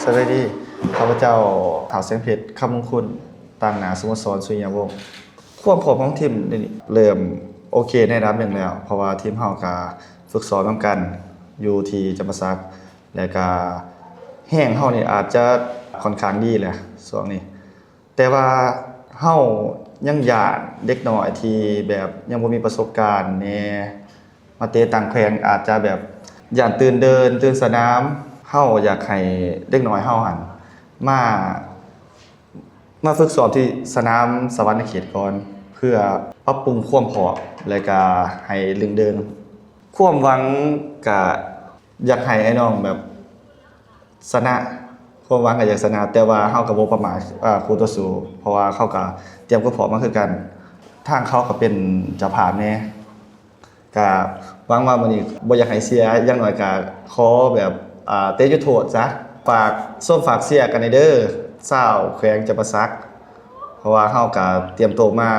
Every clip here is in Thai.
สวัสดีข้าพเจ้าเถาเสียงเพชรคำมงคลต่างหนาสโมสรสุริยวงศ์ความพร้อมของทีมนี่เริ่มโอเคในระดับหนึ่งแล้วเพราะว่าทีมเฮาก็ฝึกซ้อมนำกันอยู่ที่จำปาสักแล้วก็แห้งเฮานี่อาจจะค่อนข้างดีแหละช่วงนี้แต่ว่าเฮายังอยากเด็กน้อยที่แบบยังบ่มีประสบการณ์แหน่มาเตะต่างแขวงอาจจะแบบย่านตื่นเดินตื่นสนามเฮาอยากให้เด็กน้อยเฮาหั่นมามาฝึกซ้อมที่สนามสวรรณเขตก่อนเพื่อปรับปรุงความพร้อมและก็ให้ลึงเดินความหวังก็อยากให้ไอ้น้องแบบชนะความหวังก็อยากชนะแต่ว่าเฮาก็บ่ประมาทคู่ต่อสู้เพราะว่าเขาก็เตรียมความพร้อมมาคือกันทางเขาก็เป็นเจ้าภาพแน่ก็หวังว่ามื้อนี้บ่อยากให้เสียอย่างน้อยก็ขอแบบเตะจุดโทษซะฝากฝากเชียร์กันเด้อชาวแขวงจำปาสักเพราะว่าเฮาก็เตรียมตัวมา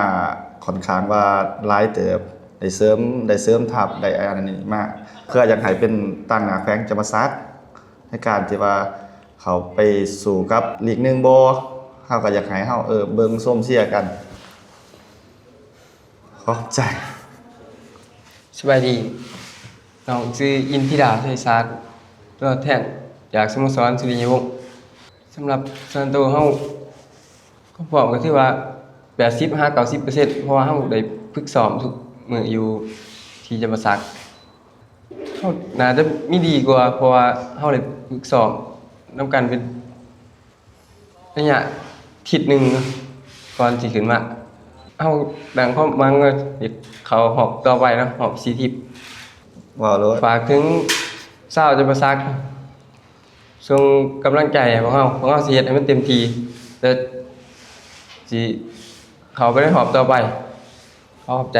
ค่อนข้างว่าหลายเติบได้เสริมทัพได้อันนี้มาเพื่ออยากให้เป็นตั้งหน้าแขวงจำปาสักในการที่ว่าเขาไปสู่กับลีก1บ่เฮาก็อยากให้เฮาเบิ่งส้มเชียร์กันขอบใจสบายดีน้องชื่ออินทิราชัยศาสตร์ตัวแทนจากสโมสรสุริยวงศ์สำหรับส่วนตัวเฮาก็พร้อมก็ถือว่า80-90%เพราะว่าเฮาได้ฝึกซ้อมทุกมื้ออยู่ที่จำปาสักเฮาน่าจะมีดีกว่าเพราะว่าเฮาได้ฝึกซ้อมนำกันเป็นระยะอาทิตย์หนึงก่อนสิขึ้นมาเฮาดังความหวังว่าสิเข้ารอบต่อไปเนาะรอบ4ทีมว้าวโลดฝากถึงชาวจำปาสักส่งกำลังใจให้พวกเราสิเฮ็ดให้มันเต็มที่แต่สิเข้าไปในรอบต่อไปขอบใจ